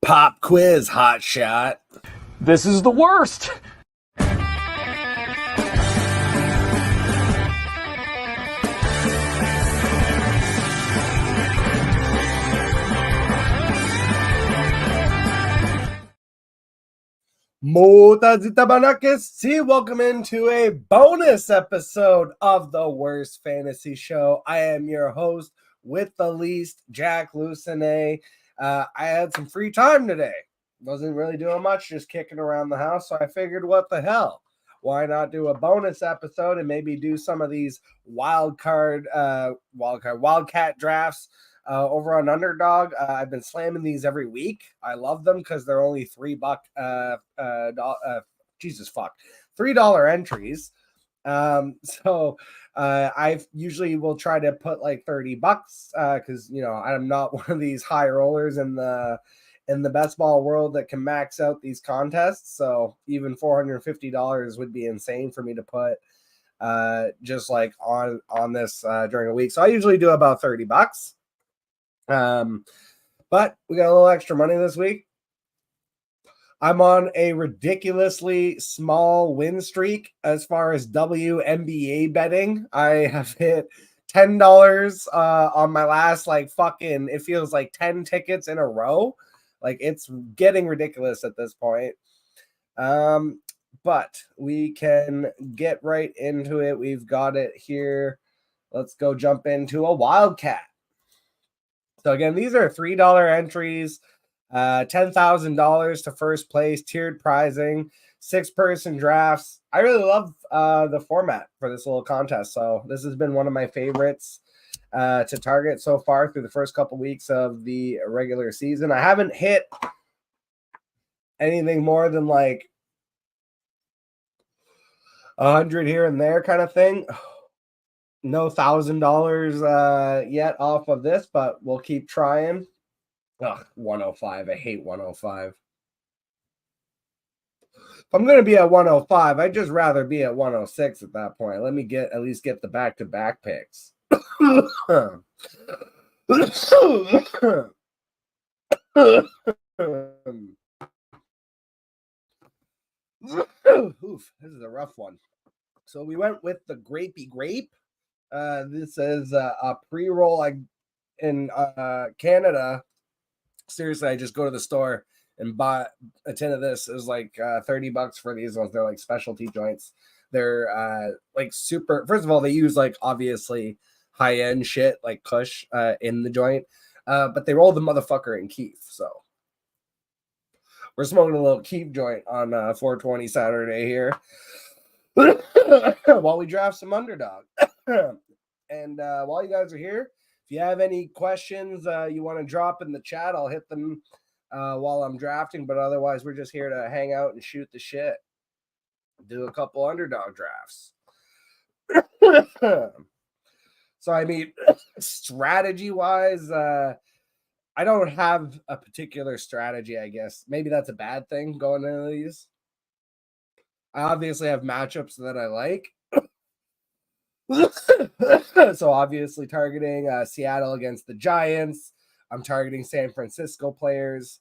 Pop quiz, hot shot. This is the worst. Welcome into a bonus episode of the Worst Fantasy Show. I am your host with the least, Jack Lucenay. I had some free time today. Wasn't really doing much, just kicking around the house. So I figured, what the hell? Why not do a bonus episode and maybe do some of these Wildcat drafts over on Underdog. I've been slamming these every week. I love them because they're only $3 $3 entries. I usually will try to put like $30 because I'm not one of these high rollers in the best ball world that can max out these contests. So even $450 would be insane for me to put just like on this during a week. So I usually do about $30. But we got a little extra money this week. I'm on a ridiculously small win streak as far as WNBA betting. I have hit $10 on my last it feels like 10 tickets in a row. Like, it's getting ridiculous at this point. But we can get right into it. We've got it here. Let's go jump into a Wildcat. So again, these are $3 entries, $10,000 to first place, tiered pricing, 6-person drafts. I really love the format for this little contest. So this has been one of my favorites to target so far through the first couple weeks of the regular season. I haven't hit anything more than like 100 here and there kind of thing. No $1,000 yet off of this, but we'll keep trying. 105. I hate 105. If I'm going to be at 105, I'd just rather be at 106 at that point. Let me at least get the back-to-back picks. Oof, this is a rough one. So we went with the Grapey Grape. This is a pre-roll in Canada. Seriously, I just go to the store and buy a tin of this. It was like $30 for these ones. They're like specialty joints. They're like super. First of all, they use like obviously high-end shit like Kush in the joint, but they roll the motherfucker in Keef. So we're smoking a little Keef joint on 420 Saturday here while we draft some Underdog. And while you guys are here, if you have any questions you want to drop in the chat, I'll hit them while I'm drafting. But otherwise, we're just here to hang out and shoot the shit. Do a couple Underdog drafts. So, I mean, strategy-wise, I don't have a particular strategy, I guess. Maybe that's a bad thing going into these. I obviously have matchups that I like. So obviously targeting Seattle against the Giants. I'm targeting San Francisco players.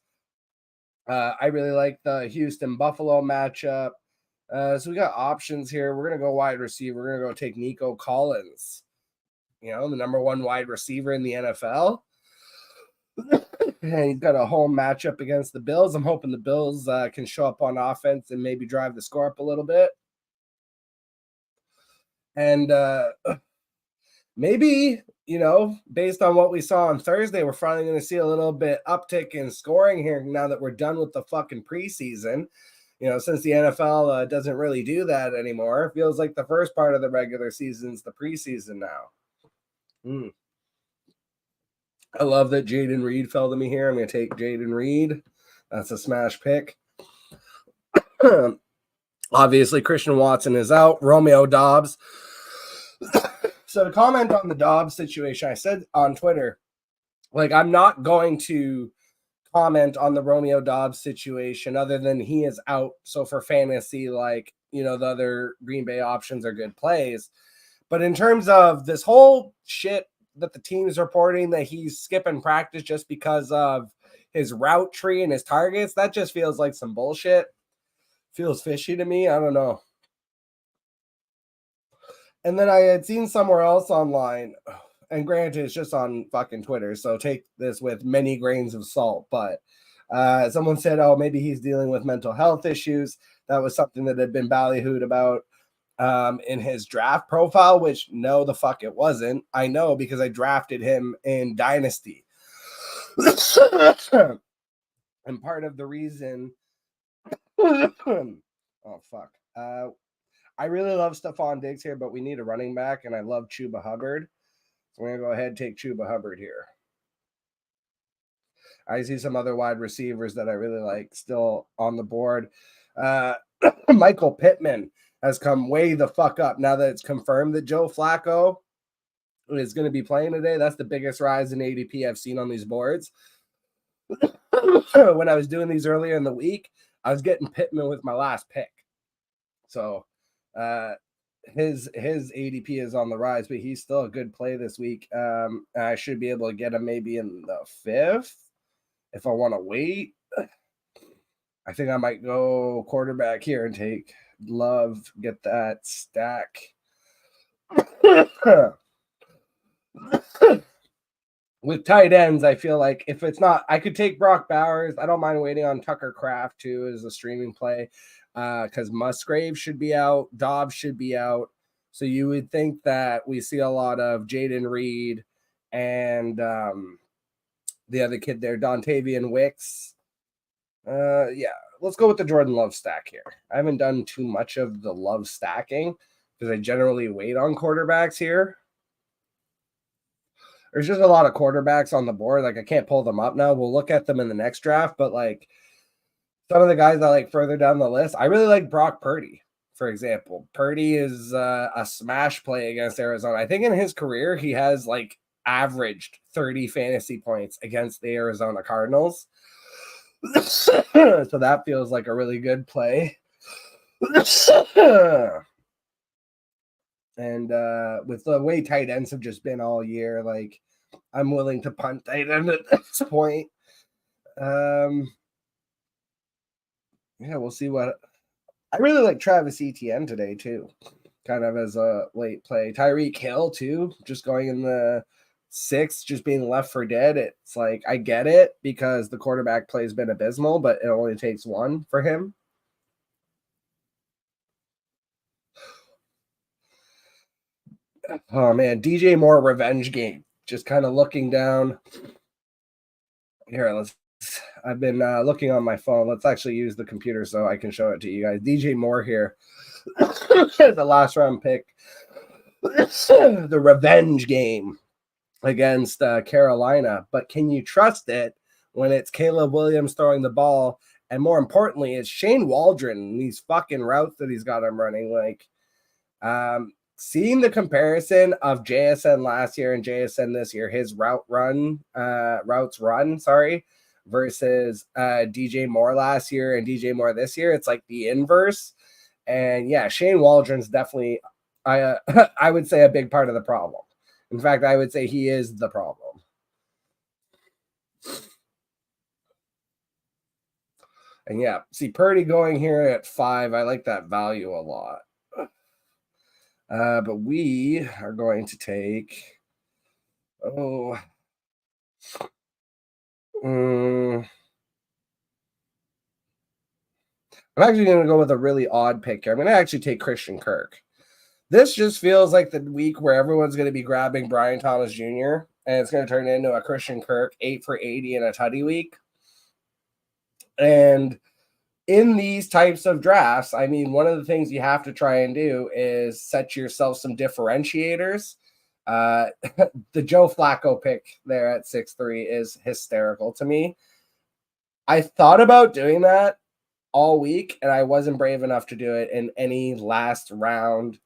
I really like the Houston Buffalo matchup. So we got options here. We're going to go wide receiver. We're going to go take Nico Collins, the number one wide receiver in the NFL. And he's got a home matchup against the Bills. I'm hoping the Bills can show up on offense and maybe drive the score up a little bit. And maybe, based on what we saw on Thursday, we're finally going to see a little bit uptick in scoring here now that we're done with the fucking preseason. Since the NFL doesn't really do that anymore, it feels like the first part of the regular season's the preseason now. I love that Jaden Reed fell to me here. I'm going to take Jaden Reed. That's a smash pick. Obviously, Christian Watson is out. Romeo Doubs. So to comment on the Dobbs situation, I said on Twitter, I'm not going to comment on the Romeo Doubs situation other than he is out. So for fantasy, the other Green Bay options are good plays. But in terms of this whole shit that the team is reporting that he's skipping practice just because of his route tree and his targets, that just feels like some bullshit. Feels fishy to me. I don't know. And then I had seen somewhere else online, and granted, it's just on fucking Twitter, so take this with many grains of salt, but someone said, oh, maybe he's dealing with mental health issues. That was something that had been ballyhooed about in his draft profile, which no, the fuck it wasn't. I know because I drafted him in Dynasty. And part of the reason, oh, fuck. I really love Stephon Diggs here, but we need a running back, and I love Chuba Hubbard. So we're going to go ahead and take Chuba Hubbard here. I see some other wide receivers that I really like still on the board. Michael Pittman has come way the fuck up now that it's confirmed that Joe Flacco is going to be playing today. That's the biggest rise in ADP I've seen on these boards. When I was doing these earlier in the week, I was getting Pittman with my last pick. So his ADP is on the rise, but he's still a good play this week. I should be able to get him maybe in the 5th if I want to wait. I think I might go quarterback here and take Love, get that stack. With tight ends, I feel like if it's not, I could take Brock Bowers. I don't mind waiting on Tucker Kraft too as a streaming play because Musgrave should be out, Dobbs should be out. So you would think that we see a lot of Jaden Reed and the other kid there, Dontavian Wicks. Yeah, let's go with the Jordan Love stack here. I haven't done too much of the Love stacking because I generally wait on quarterbacks here. There's just a lot of quarterbacks on the board. Like, I can't pull them up now. We'll look at them in the next draft. But, like, some of the guys I like further down the list, I really like Brock Purdy, for example. Purdy is a smash play against Arizona. I think in his career, he has, like, averaged 30 fantasy points against the Arizona Cardinals. So that feels like a really good play. And with the way tight ends have just been all year, like, I'm willing to punt tight end at this point. Yeah, we'll see what. I really like Travis Etienne today too, kind of as a late play. Tyreek Hill too, just going in the 6th, just being left for dead. It's like, I get it because the quarterback play has been abysmal, but it only takes one for him. Oh man, DJ Moore revenge game. Just kind of looking down. Here, I've been looking on my phone. Let's actually use the computer so I can show it to you guys. DJ Moore here. The last round pick. The revenge game against Carolina. But can you trust it when it's Caleb Williams throwing the ball? And more importantly, it's Shane Waldron and these fucking routes that he's got him running. Like, seeing the comparison of JSN last year and JSN this year, his routes run, versus DJ Moore last year and DJ Moore this year, it's like the inverse. And yeah, Shane Waldron's definitely, I would say, a big part of the problem. In fact, I would say he is the problem. And yeah, see Purdy going here at 5. I like that value a lot. But we are going to take, I'm actually going to go with a really odd pick here. I'm going to actually take Christian Kirk. This just feels like the week where everyone's going to be grabbing Brian Thomas Jr., and it's going to turn into a Christian Kirk 8 for 80 in a tutty week. And in these types of drafts, I mean, one of the things you have to try and do is set yourself some differentiators. The Joe Flacco pick there at 6'3" is hysterical to me. I thought about doing that all week, and I wasn't brave enough to do it in any last round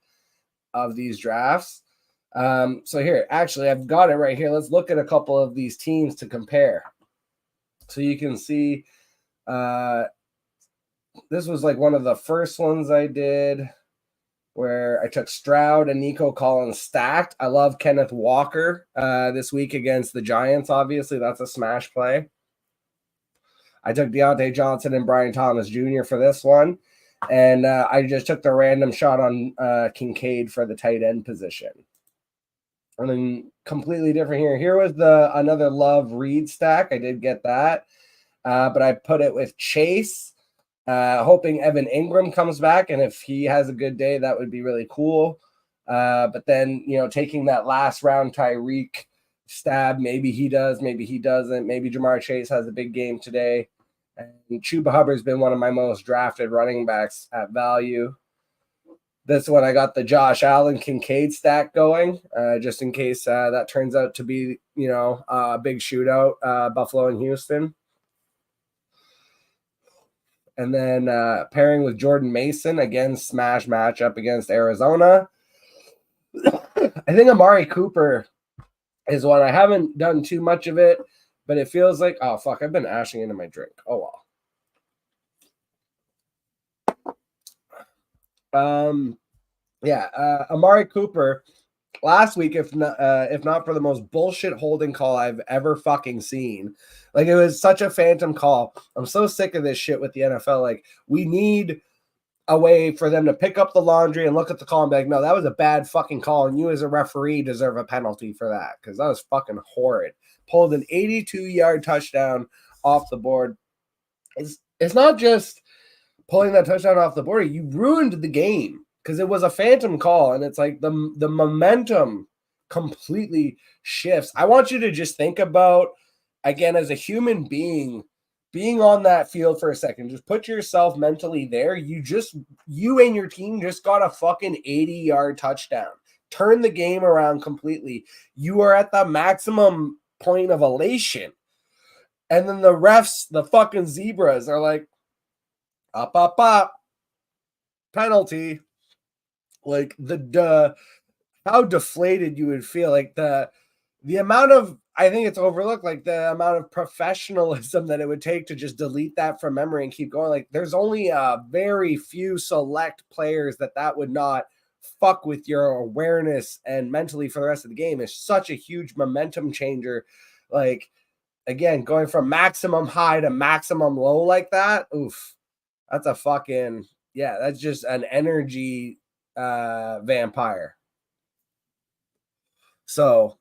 of these drafts. So here, actually, I've got it right here. Let's look at a couple of these teams to compare. So you can see this was like one of the first ones I did where I took Stroud and Nico Collins stacked. I love Kenneth Walker this week against the Giants. Obviously, that's a smash play. I took Deontay Johnson and Brian Thomas Jr. for this one. And I just took the random shot on Kincaid for the tight end position. And then completely different here. Here was another Love Reed stack. I did get that. But I put it with Chase, hoping Evan Ingram comes back. And if he has a good day, that would be really cool. But then, taking that last round Tyreek stab, maybe he does, maybe he doesn't. Maybe Jamar Chase has a big game today. And Chuba Hubbard's been one of my most drafted running backs at value. This one, I got the Josh Allen Kincaid stack going, just in case that turns out to be, a big shootout, Buffalo and Houston. And then pairing with Jordan Mason, again, smash matchup against Arizona. I think Amari Cooper is one. I haven't done too much of it, but it feels like, oh, fuck, I've been ashing into my drink. Oh, well. Amari Cooper last week, if not for the most bullshit holding call I've ever fucking seen. Like, it was such a phantom call. I'm so sick of this shit with the NFL. Like, we need a way for them to pick up the laundry and look at the call and be like, no, that was a bad fucking call, and you as a referee deserve a penalty for that, because that was fucking horrid. Pulled an 82-yard touchdown off the board. It's not just pulling that touchdown off the board. You ruined the game because it was a phantom call, and it's like the momentum completely shifts. I want you to just think about, again, as a human being on that field for a second. Just put yourself mentally there. You and your team just got a fucking 80-yard touchdown. Turn the game around completely. You are at the maximum point of elation. And then the refs, the fucking zebras, are like, up, penalty. Like, how deflated you would feel. Like, the amount of, I think it's overlooked, like the amount of professionalism that it would take to just delete that from memory and keep going. Like, there's only a very few select players that would not fuck with your awareness and mentally for the rest of the game. Is such a huge momentum changer. Like, again, going from maximum high to maximum low like that, oof, that's a fucking, that's just an energy vampire. So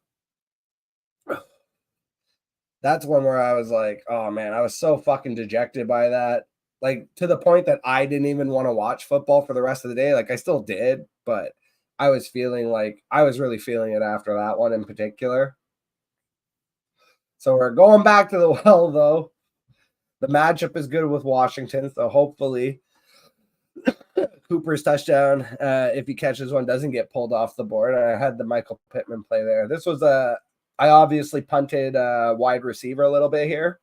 that's one where I was like, oh man, I was so fucking dejected by that. Like, to the point that I didn't even want to watch football for the rest of the day. Like, I still did, but I was really feeling it after that one in particular. So we're going back to the well, though. The matchup is good with Washington, so hopefully Cooper's touchdown, if he catches one, doesn't get pulled off the board. I had the Michael Pittman play there. This was I obviously punted wide receiver a little bit here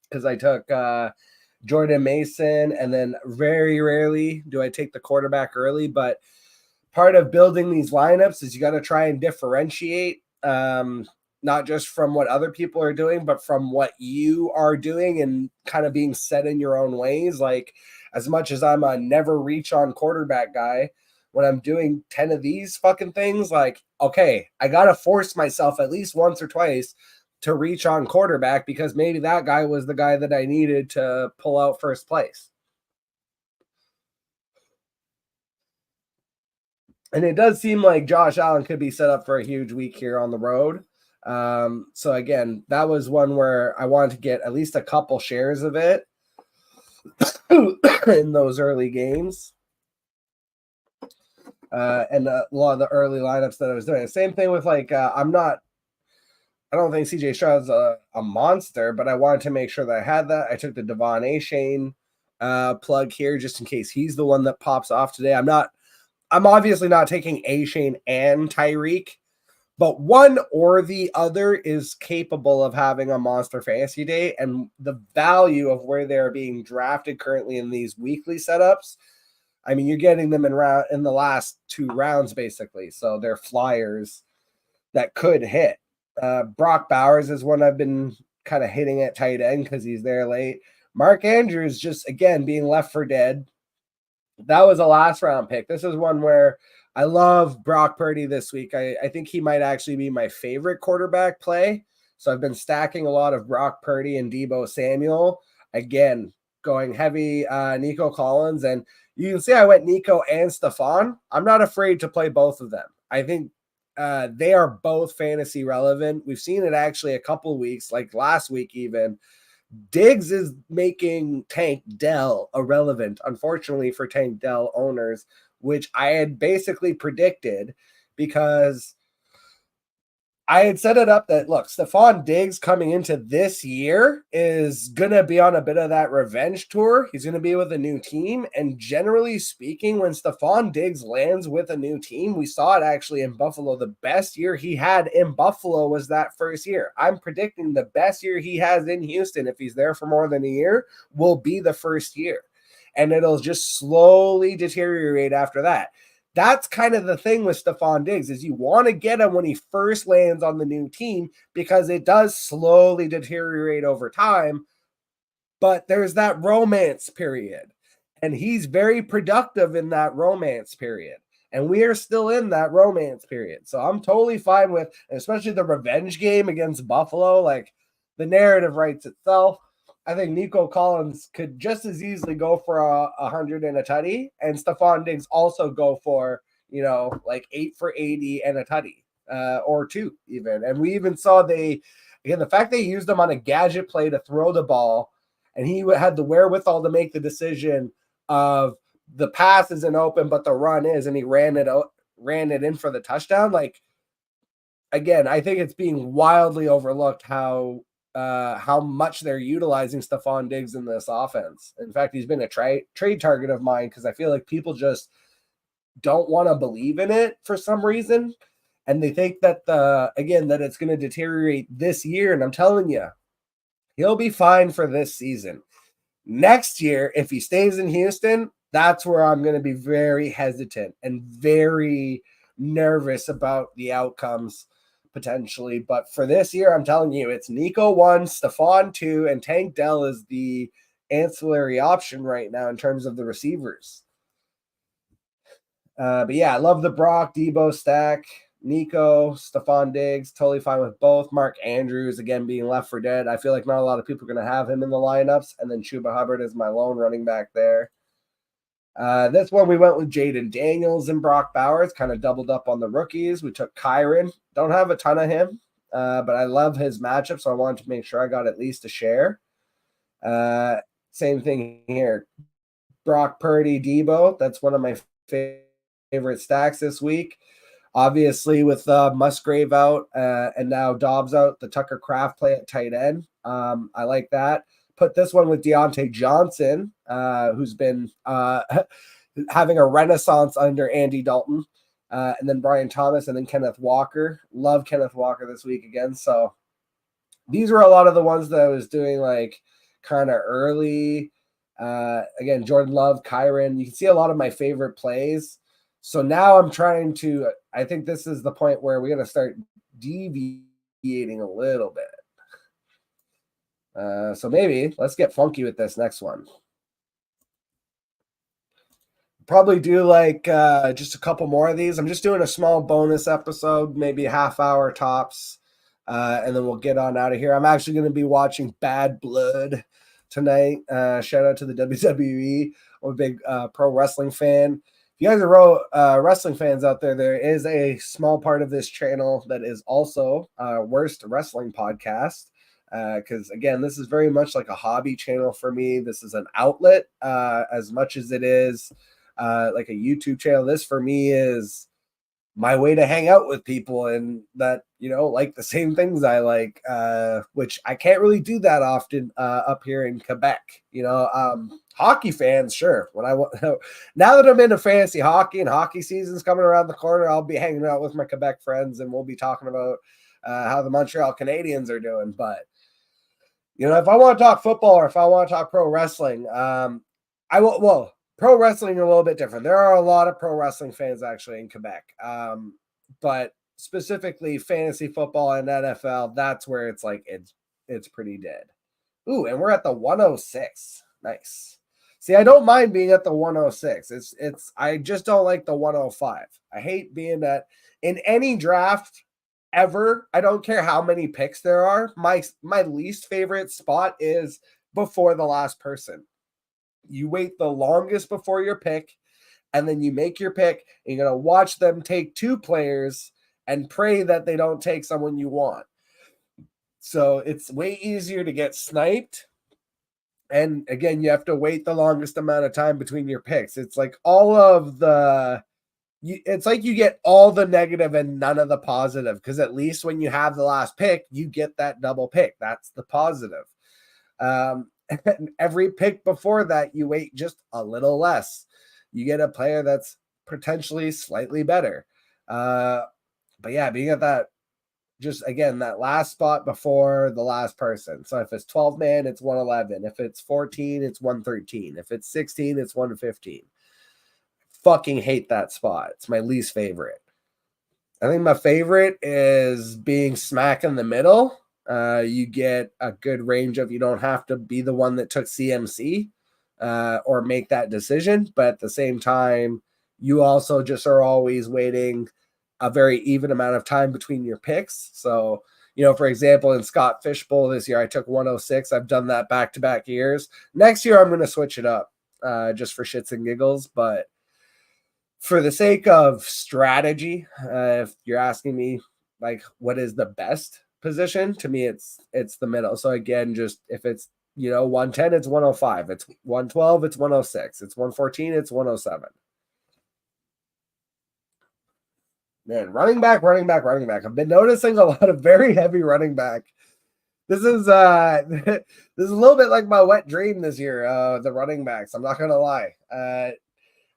because I took Jordan Mason, and then very rarely do I take the quarterback early. But part of building these lineups is you got to try and differentiate, not just from what other people are doing, but from what you are doing and kind of being set in your own ways. Like, as much as I'm a never reach on quarterback guy, when I'm doing 10 of these fucking things, like, okay, I got to force myself at least once or twice to reach on quarterback because maybe that guy was the guy that I needed to pull out first place. And it does seem like Josh Allen could be set up for a huge week here on the road. So again, that was one where I wanted to get at least a couple shares of it in those early games. And a lot of the early lineups that I was doing. Same thing with like, I don't think CJ Stroud's a monster, but I wanted to make sure that I had that. I took the Devon Achane plug here just in case he's the one that pops off today. I'm obviously not taking Achane and Tyreek, but one or the other is capable of having a monster fantasy day. And the value of where they're being drafted currently in these weekly setups, I mean, you're getting them in the last 2 rounds, basically. So they're flyers that could hit. Brock Bowers is one I've been kind of hitting at tight end because he's there late. Mark Andrews just, again, being left for dead. That was a last round pick. This is one where I love Brock Purdy this week. I think he might actually be my favorite quarterback play. So I've been stacking a lot of Brock Purdy and Deebo Samuel. again, going heavy Nico Collins. And you can see I went Nico and Stefan. I'm not afraid to play both of them. I think they are both fantasy relevant. We've seen it actually a couple of weeks, like last week even. Diggs is making Tank Dell irrelevant, unfortunately for Tank Dell owners, which I had basically predicted because I had set it up that, look, Stephon Diggs coming into this year is going to be on a bit of that revenge tour. He's going to be with a new team. And generally speaking, when Stephon Diggs lands with a new team, we saw it actually in Buffalo. The best year he had in Buffalo was that first year. I'm predicting the best year he has in Houston, if he's there for more than a year, will be the first year. And it'll just slowly deteriorate after that. That's kind of the thing with Stephon Diggs is you want to get him when he first lands on the new team because it does slowly deteriorate over time. But there's that romance period, and he's very productive in that romance period. And we are still in that romance period. So I'm totally fine with, especially the revenge game against Buffalo. Like, the narrative writes itself. I think Nico Collins could just as easily go for 100 and a tutty, and Stephon Diggs also go for, like 8 for 80 and a tutty, or 2 even. And we even saw the fact they used him on a gadget play to throw the ball, and he had the wherewithal to make the decision of the pass isn't open, but the run is, and he ran it in for the touchdown. Like, again, I think it's being wildly overlooked how much they're utilizing Stephon Diggs in this offense. In fact, he's been a trade target of mine because I feel like people just don't want to believe in it for some reason. And they think that that it's going to deteriorate this year. And I'm telling you, he'll be fine for this season. Next year, if he stays in Houston, that's where I'm going to be very hesitant and very nervous about the outcomes potentially. But for this year, I'm telling you, it's Nico 1, Stephon 2, and Tank Dell is the ancillary option right now in terms of the receivers. But yeah, I love the Brock, Debo stack. Nico, Stephon Diggs, totally fine with both. Mark Andrews, again, being left for dead. I feel like not a lot of people are going to have him in the lineups. And then Chuba Hubbard is my lone running back there. This one we went with Jaden Daniels and Brock Bowers, kind of doubled up on the rookies. We took Kyron. Don't have a ton of him, but I love his matchup, so I wanted to make sure I got at least a share. Same thing here. Brock Purdy, Debo. That's one of my favorite stacks this week. Obviously, with Musgrave out and now Dobbs out, the Tucker Kraft play at tight end. I like that. Put this one with Deontay Johnson, who's been having a renaissance under Andy Dalton, and then Brian Thomas, and then Kenneth Walker. Love Kenneth Walker this week again. So these were a lot of the ones that I was doing like kind of early. Again, Jordan Love, Kyron. You can see a lot of my favorite plays. So now I'm trying to, I think this is the point where we're going to start deviating a little bit. So maybe let's get funky with this next one. Probably do like just a couple more of these. I'm just doing a small bonus episode, maybe a half hour tops. And then we'll get on out of here. I'm actually going to be watching Bad Blood tonight. Shout out to the WWE. I'm a big pro wrestling fan. If you guys are wrestling fans out there, there is a small part of this channel that is also Worst Wrestling Podcast. Because, again, this is very much like a hobby channel for me. This is an outlet as much as it is like a YouTube channel. This, for me, is my way to hang out with people and that, like the same things I like, which I can't really do that often up here in Quebec. Hockey fans, sure. Now that I'm into fantasy hockey and hockey season's coming around the corner, I'll be hanging out with my Quebec friends and we'll be talking about how the Montreal Canadiens are doing. But if I want to talk football or if I want to talk pro wrestling, I will. Well, pro wrestling are a little bit different. There are a lot of pro wrestling fans actually in Quebec, but specifically fantasy football and NFL, that's where it's like it's pretty dead. Ooh, and we're at the 106. Nice. See, I don't mind being at the 106. It's I just don't like the 105. I hate being at in any draft ever. I don't care how many picks there are. My least favorite spot is before the last person. You wait the longest before your pick, and then you make your pick, and you're going to watch them take two players and pray that they don't take someone you want. So it's way easier to get sniped. And again, you have to wait the longest amount of time between your picks. It's like it's like you get all the negative and none of the positive, because at least when you have the last pick, you get that double pick. That's the positive. And every pick before that, you wait just a little less. You get a player that's potentially slightly better. But yeah, being at that, just again, that last spot before the last person. So if it's 12 man, it's 111. If it's 14, it's 113. If it's 16, it's 115. Fucking hate that spot. It's my least favorite. I think my favorite is being smack in the middle. You get a good range of, you don't have to be the one that took CMC or make that decision. But at the same time, you also just are always waiting a very even amount of time between your picks. So, for example, in Scott Fishbowl this year, I took 106. I've done that back-to-back years. Next year, I'm going to switch it up just for shits and giggles. But for the sake of strategy, if you're asking me, like, what is the best position, to me, it's the middle. So again, just if it's 110, it's 105. It's 112, it's 106. It's 114, it's 107. Man, running back. I've been noticing a lot of very heavy running back. This is this is a little bit like my wet dream this year. The running backs. I'm not gonna lie.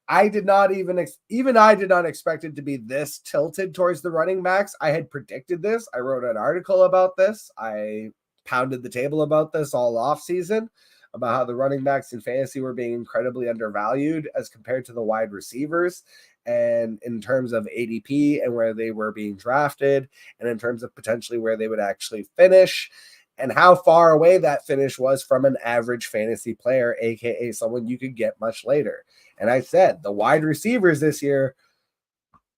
I did not I did not expect it to be this tilted towards the running backs. I had predicted this. I wrote an article about this. I pounded the table about this all off season, about how the running backs in fantasy were being incredibly undervalued as compared to the wide receivers, and in terms of ADP and where they were being drafted, and in terms of potentially where they would actually finish, and how far away that finish was from an average fantasy player, aka someone you could get much later. And I said the wide receivers this year,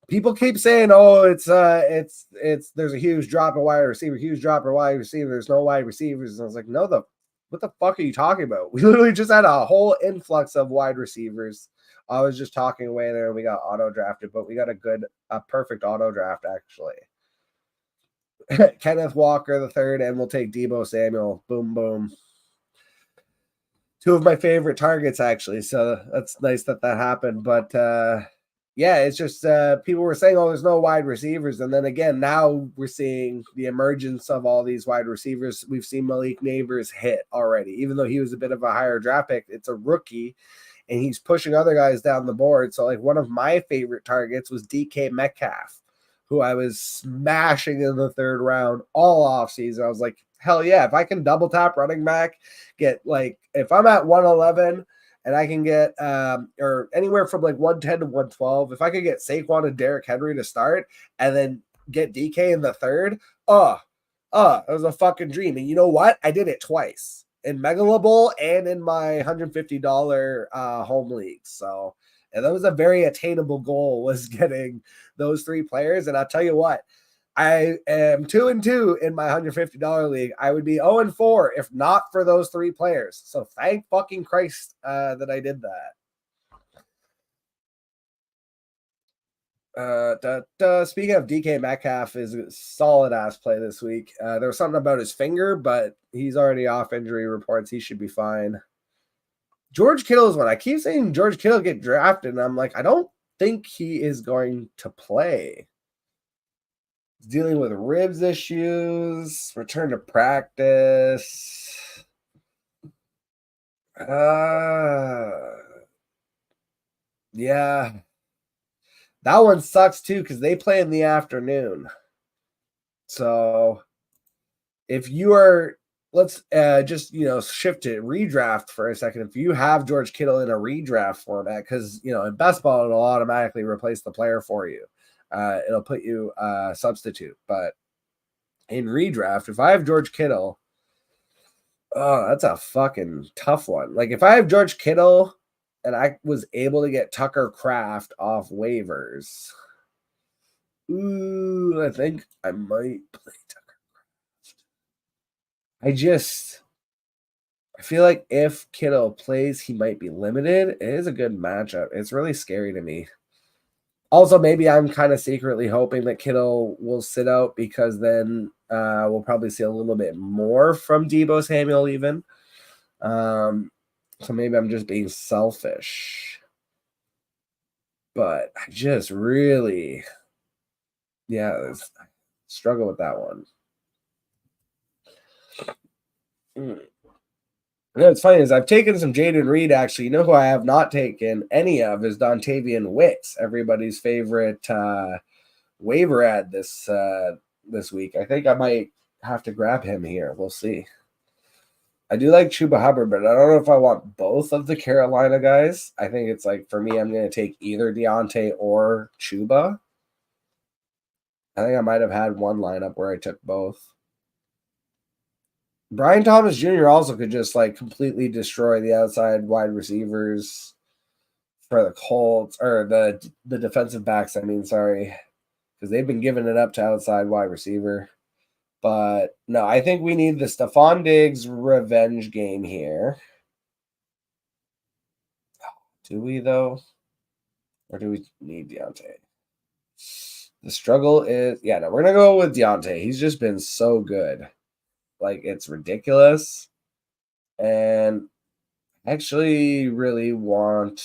people keep saying, "Oh, it's there's a huge drop of wide receiver, There's no wide receivers." And I was like, "No, what the fuck are you talking about? We literally just had a whole influx of wide receivers." I was just talking away there, and we got auto drafted, but we got a perfect auto draft actually. Kenneth Walker the third, and we'll take Deebo Samuel. Boom, boom. Two of my favorite targets, actually. So that's nice that happened. But yeah, it's just people were saying, "Oh, there's no wide receivers," and then again, now we're seeing the emergence of all these wide receivers. We've seen Malik Neighbors hit already, even though he was a bit of a higher draft pick. It's a rookie, and he's pushing other guys down the board. So, like, one of my favorite targets was DK Metcalf, who I was smashing in the third round all offseason. I was like, hell yeah, if I can double tap running back, if I'm at 111 and I can get or anywhere from like 110 to 112, if I could get Saquon and Derrick Henry to start and then get DK in the third, it was a fucking dream. And you know what? I did it twice, in Megala Bowl and in my $150 home league. So, and that was a very attainable goal, was getting those three players. And I'll tell you what, I am 2-2 in my $150 league. I would be 0-4 if not for those three players. So thank fucking Christ that I did that. Speaking of DK Metcalf, is a solid ass play this week. There was something about his finger, but he's already off injury reports. He should be fine. George Kittle is one. I keep saying George Kittle get drafted, and I'm like, I don't think he is going to play. He's dealing with ribs issues, return to practice. Yeah. That one sucks too, because they play in the afternoon. So if you are, let's just shift to redraft for a second. If you have George Kittle in a redraft format, because in best ball it'll automatically replace the player for you. It'll put you substitute. But in redraft, if I have George Kittle, that's a fucking tough one. Like, if I have George Kittle and I was able to get Tucker Kraft off waivers, I think I might play Tucker Kraft. I feel like if Kittle plays, he might be limited. It is a good matchup. It's really scary to me. Also, maybe I'm kind of secretly hoping that Kittle will sit out because then we'll probably see a little bit more from Deebo Samuel even. So maybe I'm just being selfish. But I just really, struggle with that one. You know, what's funny is I've taken some Jaden Reed, actually. You know who I have not taken any of is Dontavian Wicks, everybody's favorite waiver ad this week. I think I might have to grab him here. We'll see. I do like Chuba Hubbard, but I don't know if I want both of the Carolina guys. I think it's like, for me, I'm going to take either Deontay or Chuba. I think I might have had one lineup where I took both. Brian Thomas Jr. also could just like completely destroy the outside wide receivers for the Colts, or the defensive backs. I mean, sorry, because they've been giving it up to outside wide receiver. But no, I think we need the Stephon Diggs revenge game here. Do we, though? Or do we need Deontay? The struggle is, no, we're going to go with Deontay. He's just been so good. Like, it's ridiculous. And I actually really want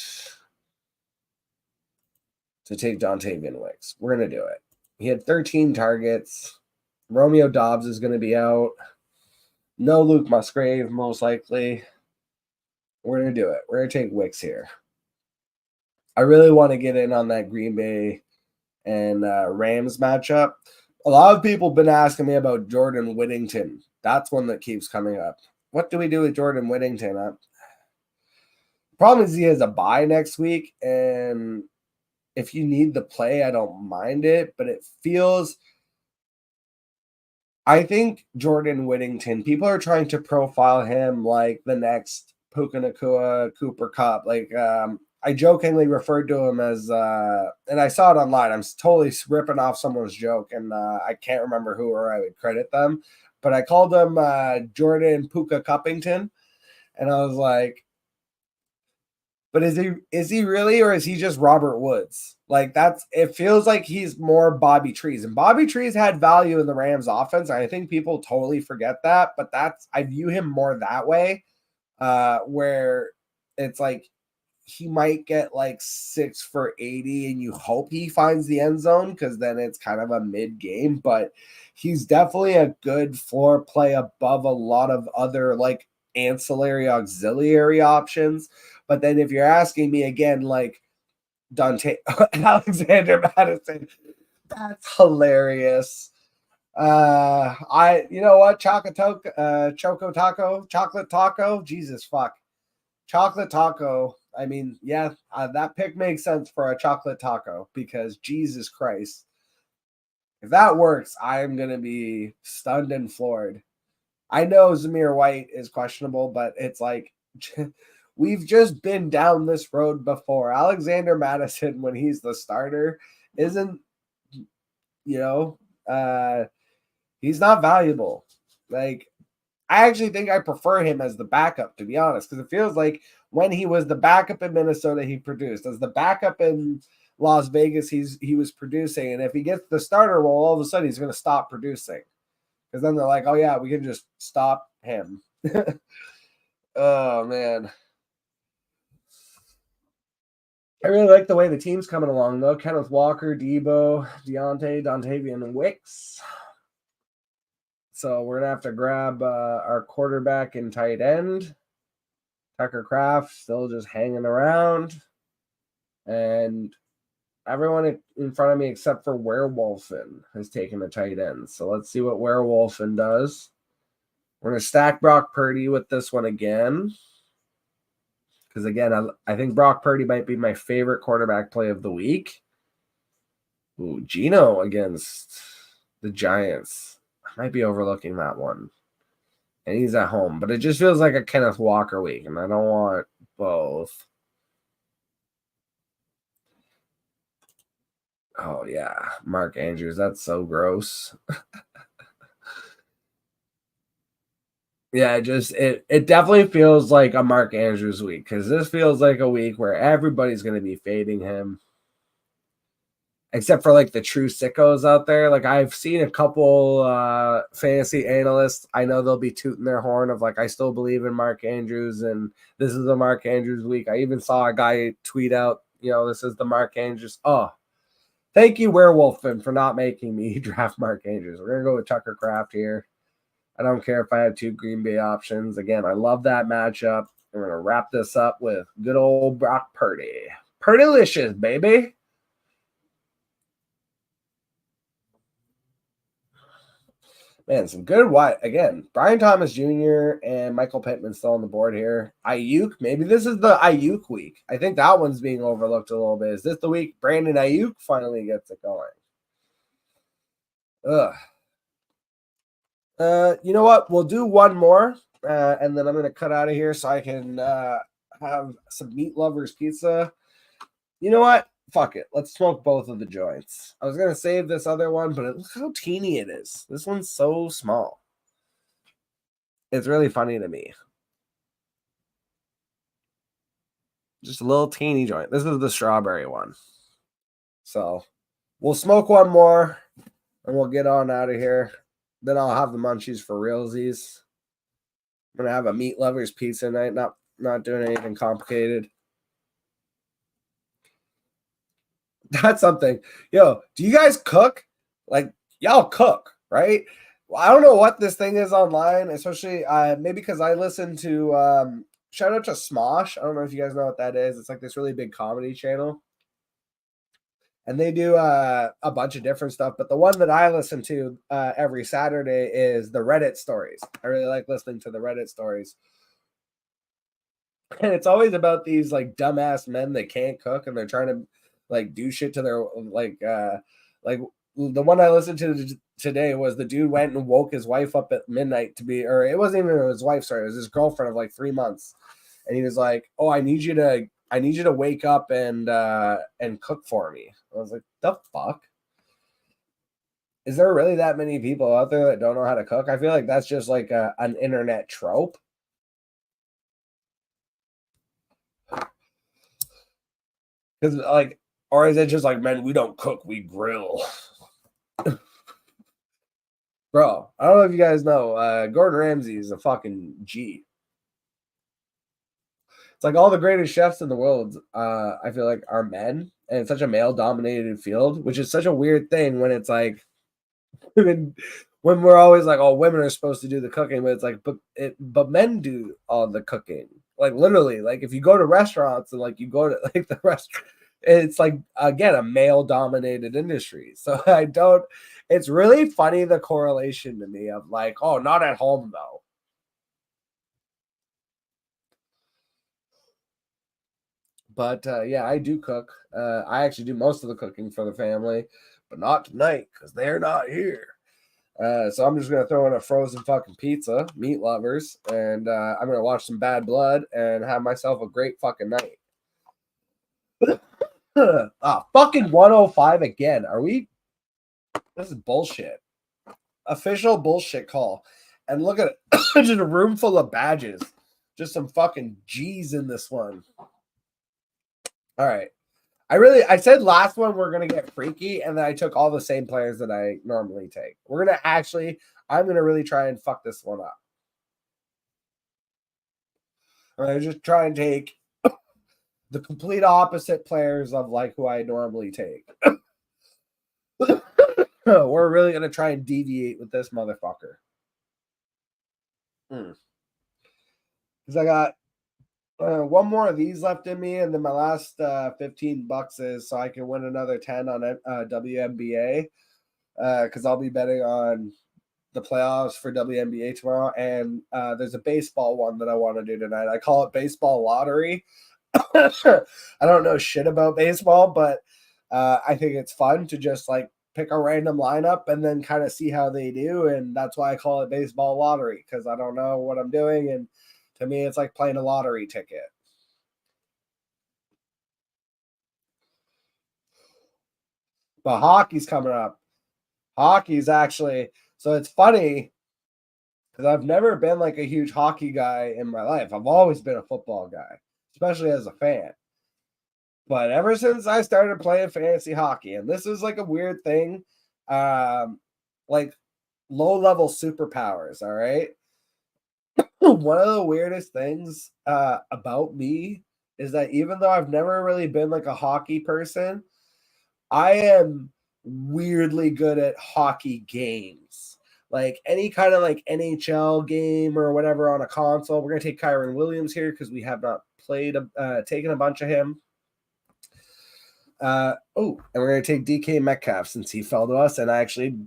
to take Dontavian Wicks. We're going to do it. He had 13 targets. Romeo Dobbs is going to be out. No Luke Musgrave, most likely. We're going to do it. We're going to take Wicks here. I really want to get in on that Green Bay and Rams matchup. A lot of people have been asking me about Jordan Whittington. That's one that keeps coming up. What do we do with Jordan Whittington? Problem is he has a bye next week, and if you need the play, I don't mind it, but it feels... I think Jordan Whittington, people are trying to profile him like the next Puka Nacua, Cooper Kupp. Like, I jokingly referred to him as, and I saw it online. I'm totally ripping off someone's joke, and I can't remember who or I would credit them. But I called him Jordan Puka Cuppington, and I was like, but is he really, or is he just Robert Woods? Like, it feels like he's more Bobby Trees. And Bobby Trees had value in the Rams offense. I think people totally forget that, but I view him more that way, where it's like he might get like 6 for 80 and you hope he finds the end zone, because then it's kind of a mid game, but he's definitely a good floor play above a lot of other like ancillary auxiliary options. But then if you're asking me again, like Dante Alexander Madison, that's hilarious. You know what? Choco Taco, Chocolate Taco, Jesus fuck. Chocolate Taco. I mean, that pick makes sense for a chocolate taco, because Jesus Christ. If that works, I'm going to be stunned and floored. I know Zamir White is questionable, but it's like, we've just been down this road before. Alexander Madison, when he's the starter, isn't, he's not valuable. Like, I actually think I prefer him as the backup, to be honest, because it feels like when he was the backup in Minnesota, he produced. As the backup in Las Vegas, he was producing. And if he gets the starter role, all of a sudden he's going to stop producing. Because then they're like, oh, yeah, we can just stop him. Oh, man. I really like the way the team's coming along, though. Kenneth Walker, Deebo, Deontay, Dontavian, and Wicks. So we're going to have to grab our quarterback and tight end. Tucker Kraft still just hanging around. And everyone in front of me except for Werewolfen has taken a tight end. So let's see what Werewolfen does. We're going to stack Brock Purdy with this one again. Because, again, I think Brock Purdy might be my favorite quarterback play of the week. Ooh, Geno against the Giants. I might be overlooking that one. And he's at home. But it just feels like a Kenneth Walker week, and I don't want both. Oh, yeah. Mark Andrews. That's so gross. Yeah, it definitely feels like a Mark Andrews week because this feels like a week where everybody's going to be fading him, except for like the true sickos out there. Like I've seen a couple fantasy analysts. I know they'll be tooting their horn of like I still believe in Mark Andrews and this is the Mark Andrews week. I even saw a guy tweet out, this is the Mark Andrews. Oh, thank you, Werewolfman, for not making me draft Mark Andrews. We're gonna go with Tucker Kraft here. I don't care if I have two Green Bay options. Again, I love that matchup. We're going to wrap this up with good old Brock Purdy. Purdylicious, baby. Man, some good white. Again, Brian Thomas Jr. and Michael Pittman still on the board here. Ayuk, maybe this is the Ayuk week. I think that one's being overlooked a little bit. Is this the week Brandon Ayuk finally gets it going? Ugh. You know what? We'll do one more, and then I'm going to cut out of here so I can have some Meat Lovers pizza. You know what? Fuck it. Let's smoke both of the joints. I was going to save this other one, but look how teeny it is. This one's so small. It's really funny to me. Just a little teeny joint. This is the strawberry one. So we'll smoke one more, and we'll get on out of here. Then I'll have the munchies for realsies. I'm going to have a Meat Lovers pizza night, not doing anything complicated. That's something. Yo, do you guys cook? Like, y'all cook, right? Well, I don't know what this thing is online, especially maybe because I listen to shout out to Smosh. I don't know if you guys know what that is. It's like this really big comedy channel. And they do a bunch of different stuff. But the one that I listen to every Saturday is the Reddit stories. I really like listening to the Reddit stories. And it's always about these like dumbass men that can't cook and they're trying to like do shit to their like the one I listened to today was the dude went and woke his wife up at midnight or it wasn't even his wife, sorry, it was his girlfriend of like 3 months. And he was like, "Oh, I need you to wake up and cook for me." I was like, "The fuck? Is there really that many people out there that don't know how to cook?" I feel like that's just like an internet trope. Because like, or is it just like, "Man, we don't cook, we grill." Bro, I don't know if you guys know, Gordon Ramsay is a fucking G. It's like all the greatest chefs in the world, I feel like, are men, and it's such a male-dominated field, which is such a weird thing when it's like, when we're always like, "Oh, women are supposed to do the cooking," but it's like, but men do all the cooking. Like literally, like if you go to restaurants and like you go to like the restaurant, it's like again a male-dominated industry. So I don't. It's really funny the correlation to me of like, oh, not at home though. But yeah, I do cook. I actually do most of the cooking for the family, but not tonight because they're not here. So I'm just gonna throw in a frozen fucking pizza, Meat Lovers, and I'm gonna watch some Bad Blood and have myself a great fucking night. Fucking 105 again. Are we? This is bullshit. Official bullshit call. And look at it, just a room full of badges. Just some fucking G's in this one. All right. I said last one we're gonna get freaky, and then I took all the same players that I normally take. I'm gonna really try and fuck this one up. I'm gonna just try and take the complete opposite players of like who I normally take. We're really gonna try and deviate with this motherfucker. Because I got one more of these left in me, and then my last $15 is so I can win another 10 on WNBA. Because I'll be betting on the playoffs for WNBA tomorrow, and there's a baseball one that I want to do tonight. I call it baseball lottery. I don't know shit about baseball, but I think it's fun to just like pick a random lineup and then kind of see how they do, and that's why I call it baseball lottery, because I don't know what I'm doing, and to me it's like playing a lottery ticket. But hockey's coming up. Hockey's actually, so it's funny because I've never been like a huge hockey guy in my life. I've always been a football guy, especially as a fan. But ever since I started playing fantasy hockey, and this is like a weird thing, like low-level superpowers, all right? One of the weirdest things about me is that even though I've never really been like a hockey person, I am weirdly good at hockey games. Like any kind of like NHL game or whatever on a console. We're going to take Kyron Williams here because we have not taken a bunch of him. And we're going to take DK Metcalf since he fell to us. And I actually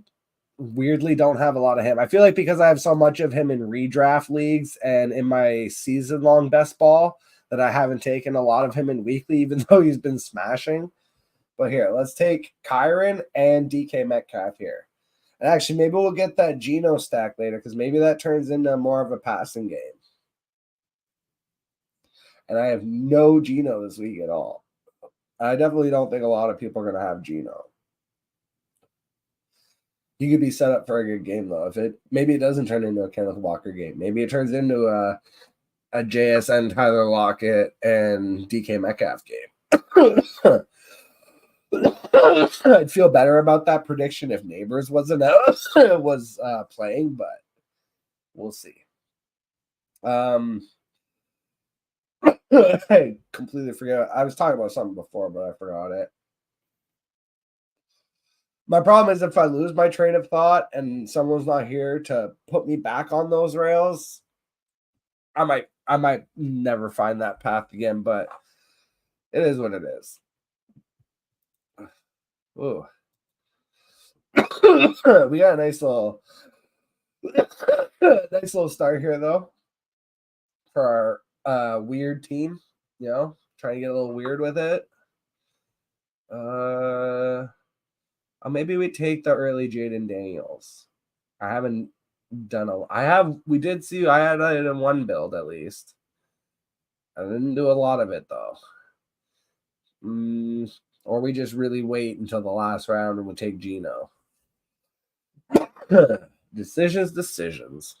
weirdly don't have a lot of him. I feel like because I have so much of him in redraft leagues and in my season-long best ball that I haven't taken a lot of him in weekly, even though he's been smashing. But here, let's take Kyron and DK Metcalf here. And actually, maybe we'll get that Geno stack later because maybe that turns into more of a passing game. And I have no Geno this week at all. I definitely don't think a lot of people are going to have Geno. He could be set up for a good game, though. Maybe it doesn't turn into a Kenneth Walker game. Maybe it turns into a JSN Tyler Lockett and DK Metcalf game. I'd feel better about that prediction if Neighbors was playing, but we'll see. I completely forgot. I was talking about something before, but I forgot it. My problem is if I lose my train of thought and someone's not here to put me back on those rails, I might never find that path again, but it is what it is. Ooh. We got a nice little start here though for our weird team, trying to get a little weird with it. Maybe we take the early Jaden Daniels. I haven't done we did see I had it in one build at least. I didn't do a lot of it though. Or we just really wait until the last round and we take Geno. Decisions.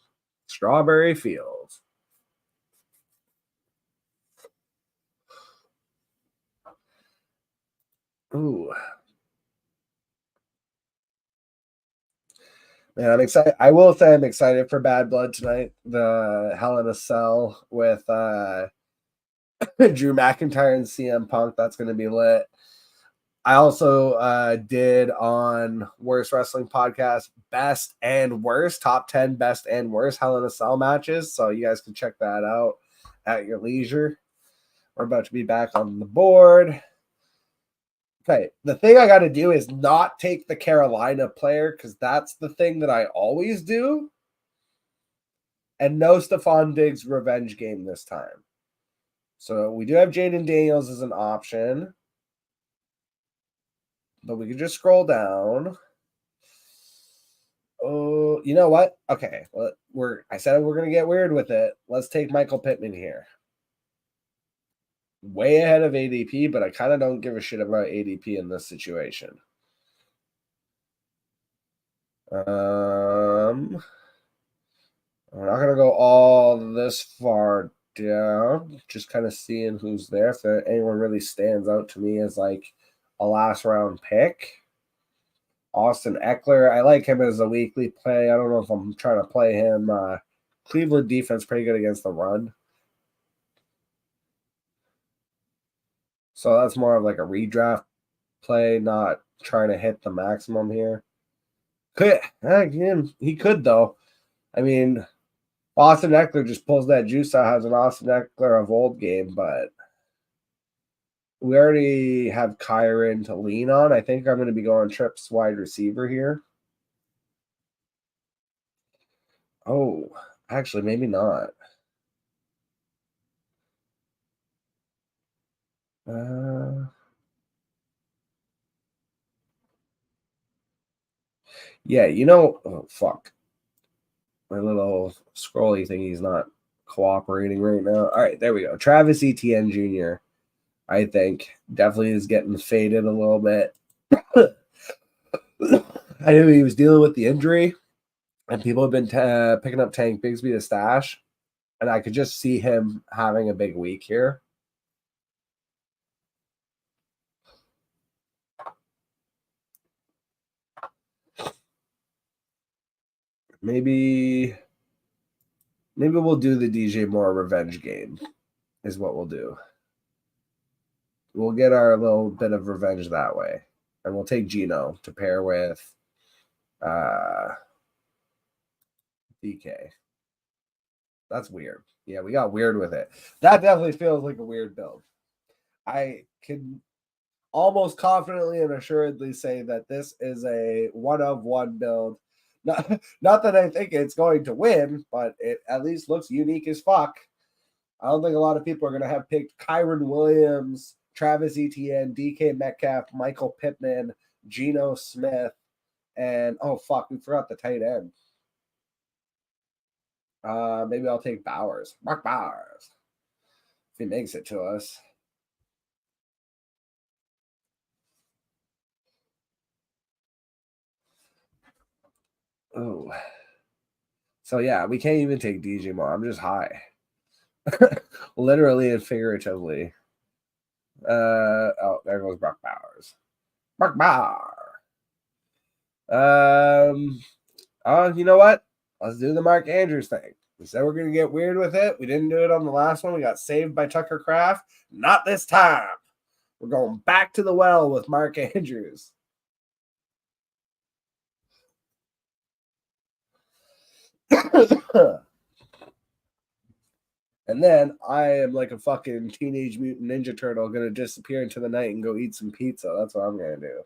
Strawberry Fields. Ooh. Man, I'm excited. I will say I'm excited for Bad Blood tonight. The Hell in a Cell with Drew McIntyre and CM Punk. That's going to be lit. I also did on Worst Wrestling Podcast best and worst, top 10 best and worst Hell in a Cell matches. So you guys can check that out at your leisure. We're about to be back on the board. Okay, the thing I got to do is not take the Carolina player because that's the thing that I always do. And no Stephon Diggs revenge game this time. So we do have Jaden Daniels as an option. But we can just scroll down. Oh, you know what? Okay, well, I said we're going to get weird with it. Let's take Michael Pittman here. Way ahead of ADP, but I kind of don't give a shit about ADP in this situation. We're not going to go all this far down. Just kind of seeing who's there. If anyone really stands out to me as like a last round pick. Austin Eckler. I like him as a weekly play. I don't know if I'm trying to play him. Cleveland defense pretty good against the run. So that's more of like a redraft play, not trying to hit the maximum here. He could though. I mean, Austin Eckler just pulls that juice out, has an Austin Eckler of old game, but we already have Kyron to lean on. I think I'm going to be going trips wide receiver here. Oh, actually, maybe not. Yeah, oh, fuck. My little scrolly thing, he's not cooperating right now. All right, there we go. Travis Etienne Jr., I think, definitely is getting faded a little bit. I knew he was dealing with the injury. And people have been picking up Tank Bigsby to stash. And I could just see him having a big week here. Maybe we'll do the DJ Moore revenge game is what we'll do. We'll get our little bit of revenge that way. And we'll take Gino to pair with DK. That's weird. Yeah, we got weird with it. That definitely feels like a weird build. I can almost confidently and assuredly say that this is a one-of-one build. Not that I think it's going to win, but it at least looks unique as fuck. I don't think a lot of people are going to have picked Kyron Williams, Travis Etienne, DK Metcalf, Michael Pittman, Geno Smith, and oh fuck, we forgot the tight end. Maybe I'll take Bowers. Mark Bowers. If he makes it to us. Oh. So yeah, we can't even take DJ Moore. I'm just high. Literally and figuratively. Oh, there goes Brock Bowers. Brock Bowers. You know what? Let's do the Mark Andrews thing. We said we're going to get weird with it. We didn't do it on the last one. We got saved by Tucker Kraft. Not this time. We're going back to the well with Mark Andrews. And then I am like a fucking Teenage Mutant Ninja Turtle going to disappear into the night and go eat some pizza. That's what I'm going to do.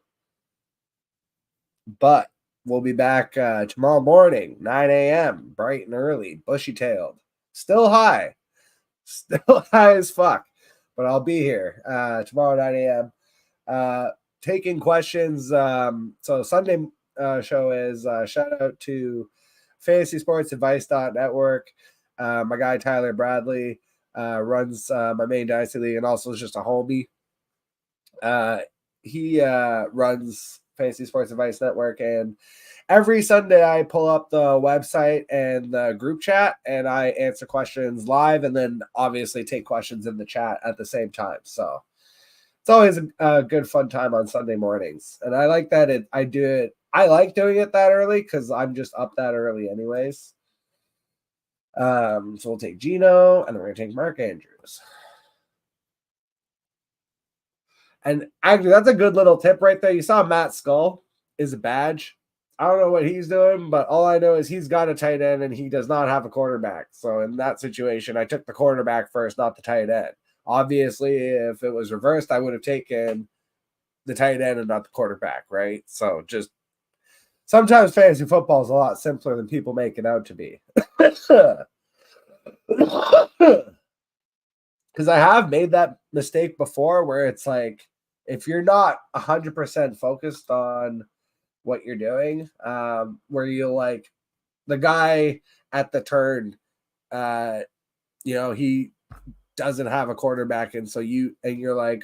But we'll be back tomorrow morning, 9 a.m., bright and early, bushy-tailed. Still high. Still high as fuck. But I'll be here tomorrow, 9 a.m., taking questions. So Sunday show is shout out to FantasySportsAdvice.network. My guy Tyler Bradley runs my main Dynasty League and also is just a homie. He runs Fantasy Sports Advice Network, and every Sunday I pull up the website and the group chat and I answer questions live and then obviously take questions in the chat at the same time. So it's always a good fun time on Sunday mornings. And I like that I like doing it that early because I'm just up that early anyways. So we'll take Gino and then we're going to take Mark Andrews. And actually, that's a good little tip right there. You saw Matt Skull is a badge. I don't know what he's doing, but all I know is he's got a tight end and he does not have a quarterback. So in that situation, I took the quarterback first, not the tight end. Obviously, if it was reversed, I would have taken the tight end and not the quarterback, right? So just sometimes fantasy football is a lot simpler than people make it out to be. Because I have made that mistake before where it's like, if you're not 100% focused on what you're doing, where you're like, the guy at the turn, he doesn't have a quarterback. And so you're like,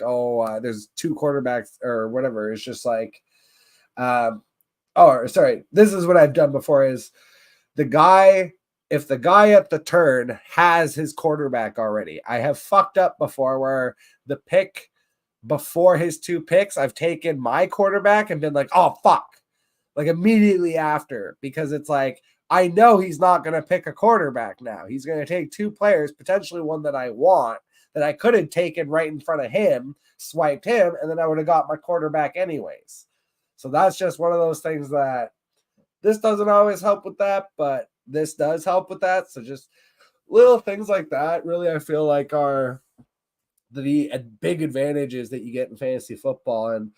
there's two quarterbacks or whatever. It's just like, this is what I've done before is if the guy at the turn has his quarterback already. I have fucked up before where the pick before his two picks, I've taken my quarterback and been like, oh, fuck. Like immediately after, because it's like, I know he's not going to pick a quarterback now. He's going to take two players, potentially one that I want, that I could have taken right in front of him, swiped him, and then I would have got my quarterback anyways. So that's just one of those things that this doesn't always help with that, but this does help with that. So just little things like that, really, I feel like are the big advantages that you get in fantasy football. And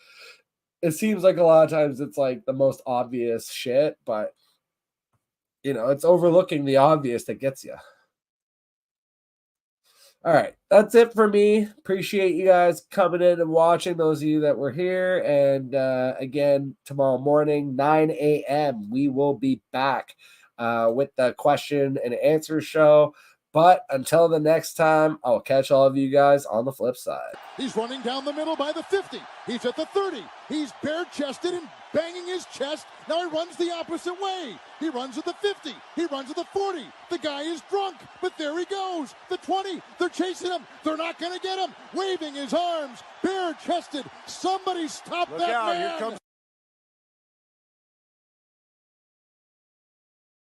it seems like a lot of times it's like the most obvious shit, but it's overlooking the obvious that gets you. All right, that's it for me. Appreciate you guys coming in and watching, those of you that were here. And again, tomorrow morning, 9 a.m., we will be back with the question and answer show. But until the next time, I'll catch all of you guys on the flip side. He's running down the middle by the 50. He's at the 30. He's bare-chested and banging his chest. Now he runs the opposite way. He runs at the 50. He runs at the 40. The guy is drunk, but there he goes. The 20. They're chasing him. They're not going to get him. Waving his arms, bare-chested. Somebody stop that man. Here comes